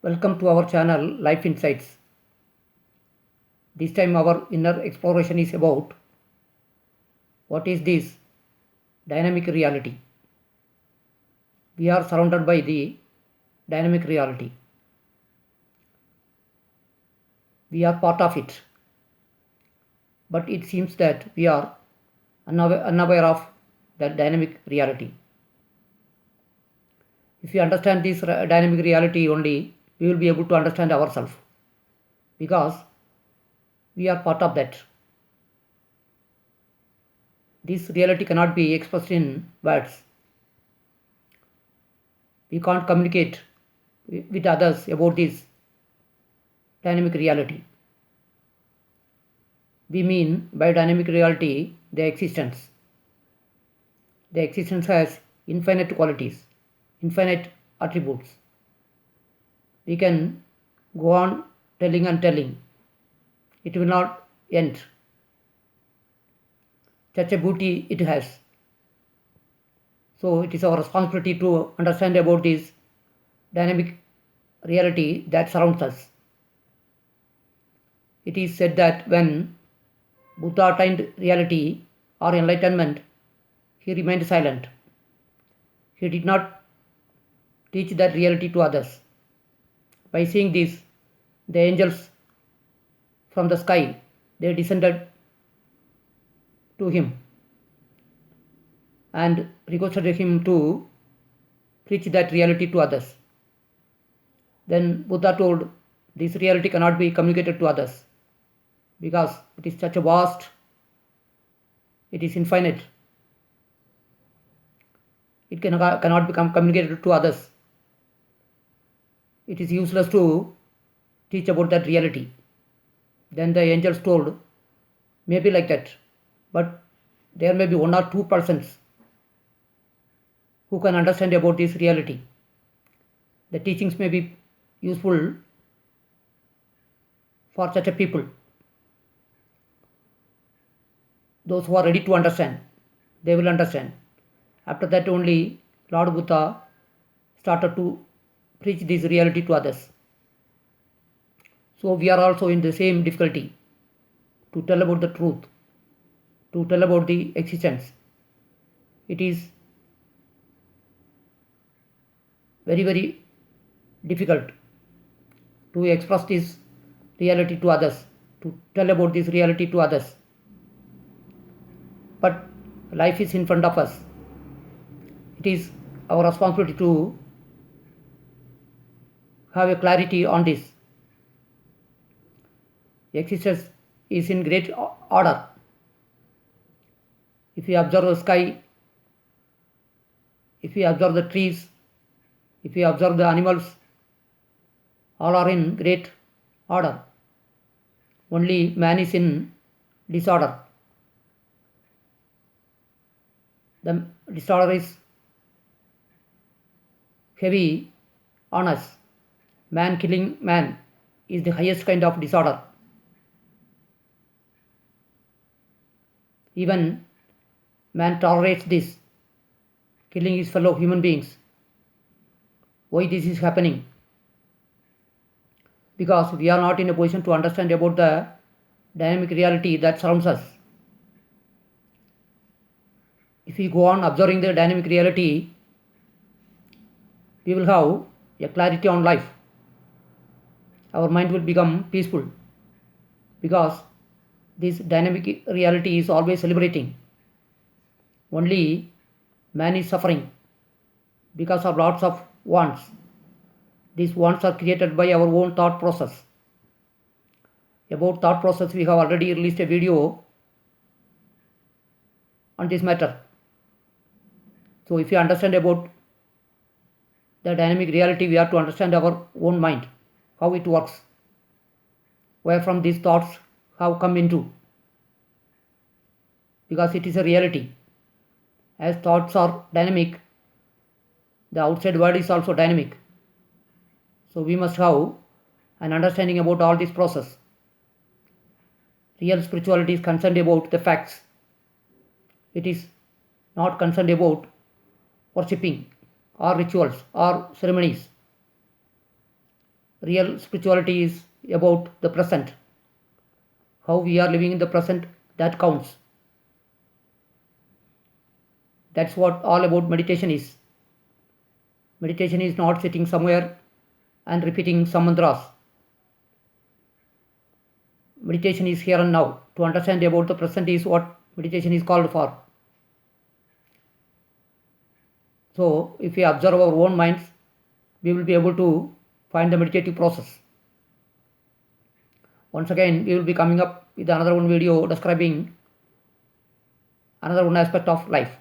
Welcome to our channel Life Insights. This time our inner exploration is about what is this dynamic reality. We are surrounded by the dynamic reality. We are part of it. But it seems that we are unaware of that dynamic reality. If we understand this dynamic reality only, we will be able to understand ourselves. Because we are part of that. This reality cannot be expressed in words. We can't communicate with others about this dynamic reality. We mean by dynamic reality the existence. The existence has infinite qualities, infinite attributes. We can go on telling and telling. It will not end. Such a beauty it has. So it is our responsibility to understand about this dynamic reality that surrounds us. It is said that when Buddha attained reality or enlightenment, he remained silent. He did not teach that reality to others. By seeing this, the angels from the sky, they descended to him and requested him to preach that reality to others. Then Buddha told, this reality cannot be communicated to others because it is such a vast, it is infinite. It cannot become communicated to others. It is useless to teach about that reality. Then the angels told, maybe like that, but there may be 1 or 2 persons who can understand about this reality. The teachings may be useful for such a people. Those who are ready to understand, they will understand. After that only Lord Buddha started to preach this reality to others. So we are also in the same difficulty to tell about the truth, to tell about the existence. It is very, very difficult to express this reality to others, to tell about this reality to others. But life is in front of us. It is our responsibility to have a clarity on this. Existence is in great order. If we observe the sky, if we observe the trees, if we observe the animals, all are in great order. Only man is in disorder. The disorder is heavy on us. Man killing man is the highest kind of disorder. Even man tolerates this, killing his fellow human beings. Why this is happening? Because we are not in a position to understand about the dynamic reality that surrounds us. If we go on observing the dynamic reality, we will have a clarity on life. Our mind will become peaceful because this dynamic reality is always celebrating. Only man is suffering because of lots of wants. These wants are created by our own thought process. About thought process, we have already released a video on this matter. So if you understand about the dynamic reality, we have to understand our own mind, how it works, where from these thoughts have come into. Because it is a reality. As thoughts are dynamic, the outside world is also dynamic. So we must have an understanding about all this process. Real spirituality is concerned about the facts. It is not concerned about worshipping or rituals or ceremonies. Real spirituality is about the present. How we are living in the present, that counts. That's what all about meditation is. Meditation is not sitting somewhere and repeating some mantras. Meditation is here and now. To understand about the present is what meditation is called for. So, if we observe our own minds, we will be able to find the meditative process. Once again, we will be coming up with another one video describing another one aspect of life.